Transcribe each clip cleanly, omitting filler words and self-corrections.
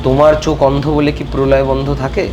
তোমার চোখ অন্ধ বলে কি প্রলয় বন্ধ থাকে?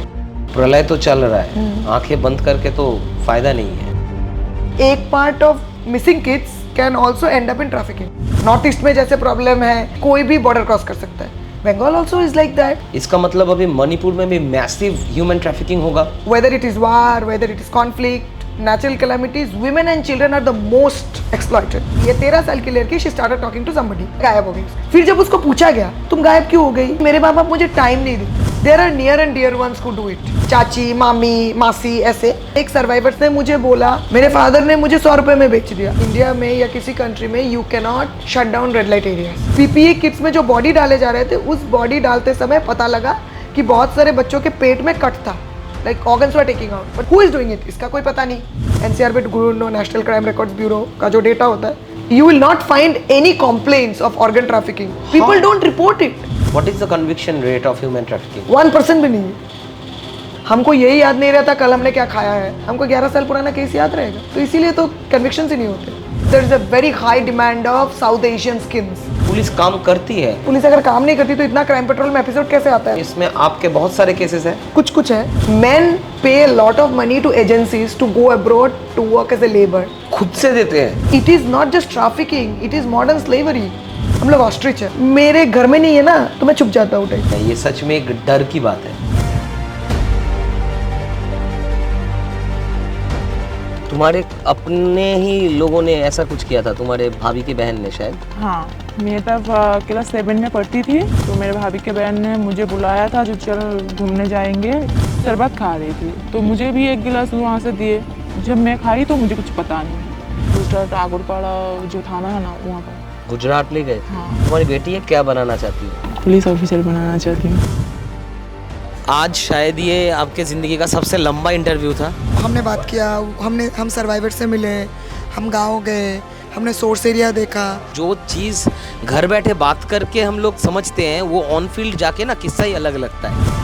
प्रलय तो चल रहा है, आंखें बंद करके तो फायदा नहीं है। एक part of missing kids can also and up in trafficking. North east में जैसे प्रॉब्लम है, कोई भी बॉर्डर क्रॉस कर सकता है, Bengal also is like that. इसका मतलब अभी मणिपुर में भी मैसिव ह्यूमन ट्रैफिकिंग होगा। Whether it is war, whether it is conflict, natural calamities, women and children are the most exploited। ये 13 साल की लड़की, she started talking to somebody, गायब हो गई। फिर जब उसको पूछा गया तुम गायब क्यों हो गई, मेरे माँ बाप मुझे टाइम नहीं देते। There are near and dear ones who do it, चाची, मामी, मासी, ऐसे। एक सर्वाइवर्स ने मुझे बोला, मेरे फादर ने मुझे 100 रुपए में बेच दिया। इंडिया में या किसी कंट्री में you can not shut down red light areas. PPE kits में जो बॉडी डाले जा रहे थे, उस बॉडी डालते समय पता लगा कि बहुत सारे बच्चों के पेट में कट था, like organs were taking out, but who is doing it, इसका कोई पता नहीं। एनसीआर पे no national crime records bureau का जो डेटा होता है, you will not find any complaints of organ trafficking. People don't report it. What is the conviction rate of human trafficking? 1% भी नहीं है। हमको यही याद नहीं रहता कल हमने क्या खाया है, हमको 11 साल पुराना केस याद रहेगा, तो इसीलिए तो कन्विक्शन ही नहीं होते। There is a very high demand of South Asian skins. Police काम करती है? पुलिस अगर काम नहीं करती तो इतना क्राइम पेट्रोल में एपिसोड कैसे आता है? इसमें आपके बहुत सारे केसेस हैं। कुछ है। Men pay lot of money to agencies to go abroad to work as a labour. खुद से देते हैं। It is not just trafficking, it is modern slavery. हम लोग ऑस्ट्रिच है, मेरे घर में नहीं है ना तो मैं छुप जाता हूँ। ये सच में एक डर की बात है। तुम्हारे अपने ही लोगों ने ऐसा कुछ किया था, तुम्हारे भाभी की बहन ने शायद? हाँ, मैं तब क्लास 7 में पढ़ती थी, तो मेरे भाभी के बहन ने मुझे बुलाया था, जो चल घूमने जाएंगे। शरबत खा रही थी तो मुझे भी एक गिलास वहाँ से दिए। जब मैं खाई तो मुझे कुछ पता नहीं। गुजरात आगरपाड़ा जो थाना है ना, वहाँ पर। गुजरात ले गए? हाँ। तुम्हारी बेटी है, क्या बनाना चाहती है? पुलिस ऑफिसर बनाना चाहती हूँ। आज शायद ये आपके ज़िंदगी का सबसे लंबा इंटरव्यू था। हमने बात किया, हम सर्वाइवर से मिले, हम गाँव गए, हमने सोर्स एरिया देखा। जो चीज़ घर बैठे बात करके हम लोग समझते हैं, वो ऑन फील्ड जाके ना किस्सा ही अलग लगता है।